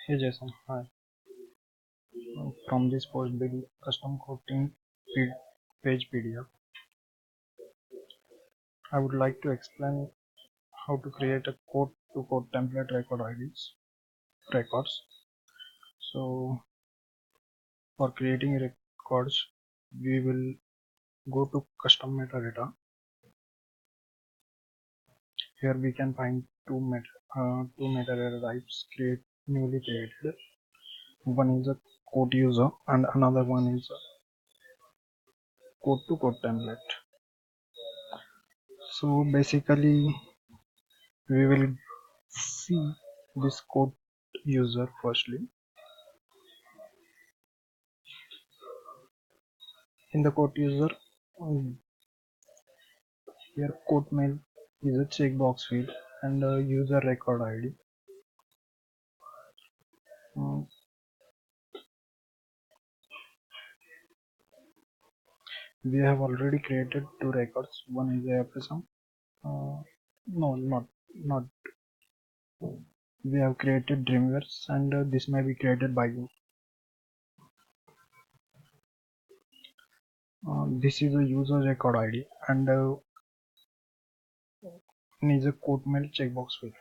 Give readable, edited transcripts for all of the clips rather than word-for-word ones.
Hey Jason, hi. From this post build custom quoting page PDF, I would like to explain how to create a quote to quote template records. So for creating records, we will go to custom metadata. Here we can find two metadata types newly created. One is a quote user and another one is a quote to quote template. So basically we will see this quote user firstly. In the quote user, here quote mail is a checkbox field and a user record ID. Uh, we have already created two records. One is AFSM. No, not. We have created Dreamweaves, and this may be created by you. This is a user record ID and is a quote mail checkbox field.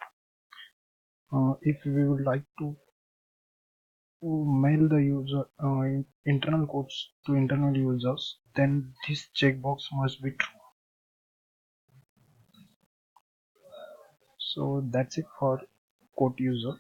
If we would like to mail the user internal codes to internal users, then this checkbox must be true. So that's it for quote user.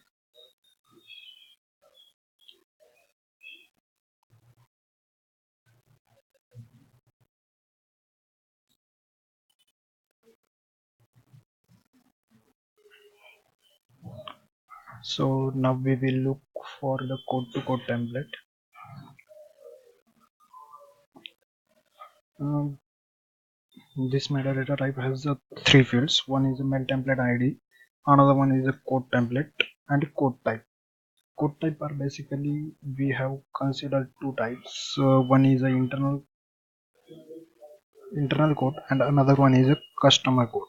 So now we will look for the code to code template. This metadata type has three fields. One is a mail template ID, another one is a code template, and code type. Code type are basically we have considered two types. One is a internal code and another one is a customer code.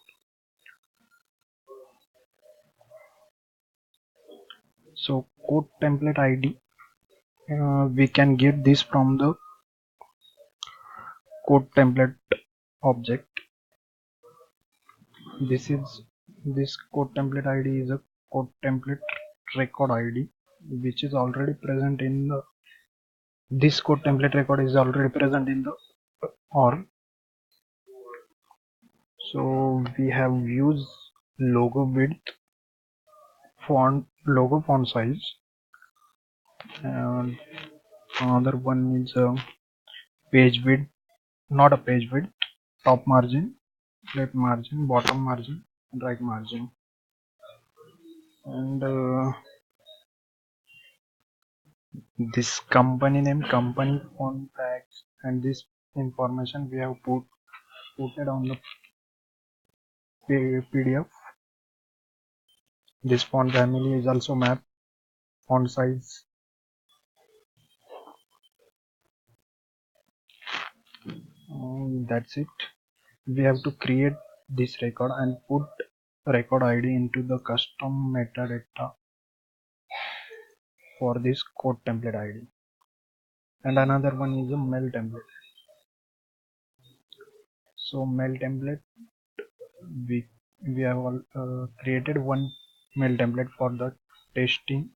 So code template ID, we can get this from the code template object. This code template ID is a code template record ID, which is already present in the this code template record is already present in the OR. So we have used logo width, logo font size, and another one is page width, not a page width, top margin, left margin, bottom margin, and right margin. And this company name, company font tags, and this information we have put it on the PDF. This font family is also mapped, font size. That's it. We have to create this record and put record ID into the custom metadata for this code template ID. And another one is a mail template. So mail template, we have created one mail template for the testing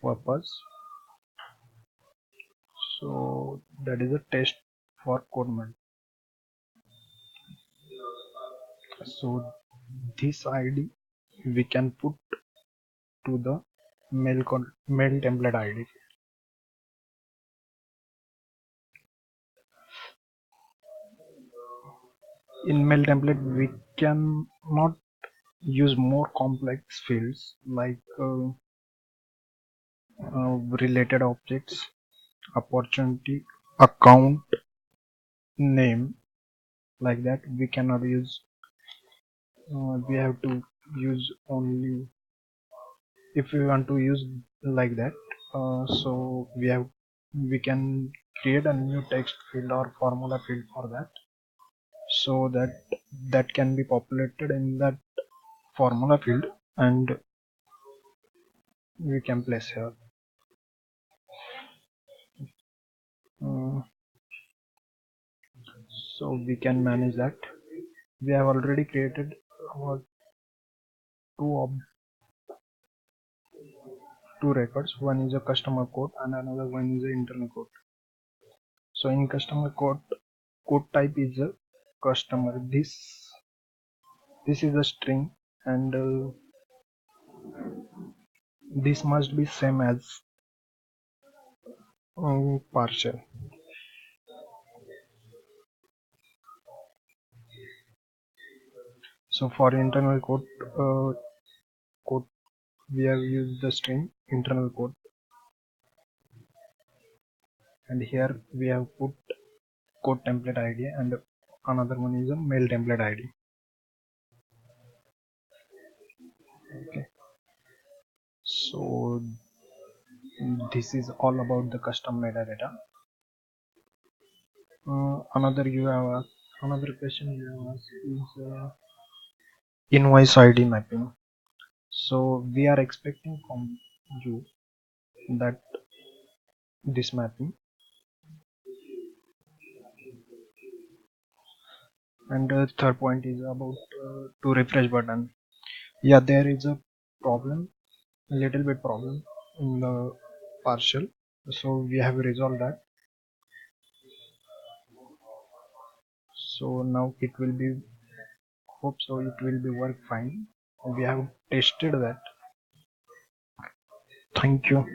purpose. So that is a test for code mail. So this ID we can put to the mail template ID. In mail template we can not use more complex fields like related objects, opportunity, account, name, like that. We cannot use. We have to use only if we want to use like that. So we can create a new text field or formula field for that, so that can be populated in that formula field, and we can place here. So we can manage that. We have already created two ob two records. One is a customer code and another one is a internal code. So in customer code type is a customer. This is a string, and this must be same as partial. So for internal code we have used the string internal code, and here we have put code template ID, and another one is a mail template ID. Okay, so this is all about the custom metadata. Another question you have asked is invoice ID mapping. So we are expecting from you that this mapping, and the third point is about to refresh button. Yeah, there is a problem, a little bit problem in the partial, so we have resolved that. So now it will be, hope so it will be work fine. We have tested that. Thank you.